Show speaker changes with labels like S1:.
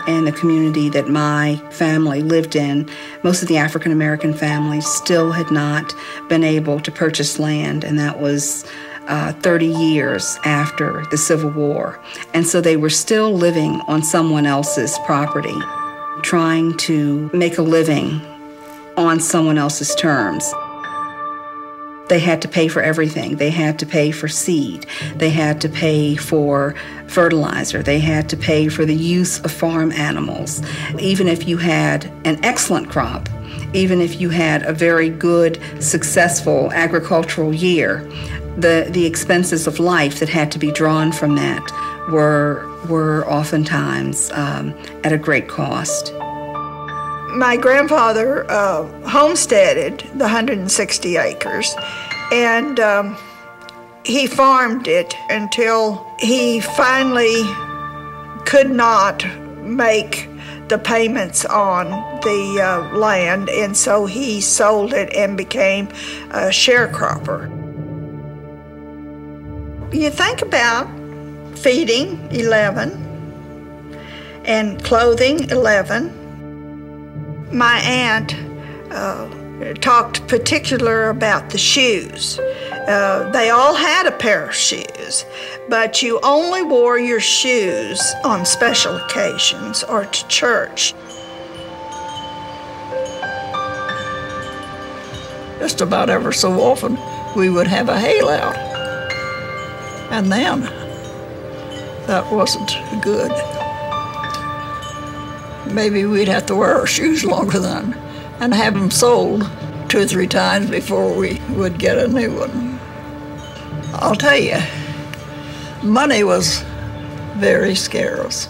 S1: In the community that my family lived in, most of the African American families still had not been able to purchase land, and that was 30 years after the Civil War. And so they were still living on someone else's property, trying to make a living on someone else's terms. They had to pay for everything. They had to pay for seed. They had to pay for fertilizer. They had to pay for the use of farm animals. Even if you had an excellent crop, even if you had a very good, successful agricultural year, the expenses of life that had to be drawn from that were oftentimes at a great cost.
S2: My grandfather homesteaded the 160 acres, and he farmed it until he finally could not make the payments on the land, and so he sold it and became a sharecropper. You think about feeding 11 and clothing 11. My aunt talked particular about the shoes. They all had a pair of shoes, but you only wore your shoes on special occasions or to church.
S3: Just about ever so often, we would have a hail out. And then, that wasn't good. Maybe we'd have to wear our shoes longer then and have them sold 2 or 3 times before we would get a new one. I'll tell you, money was very scarce.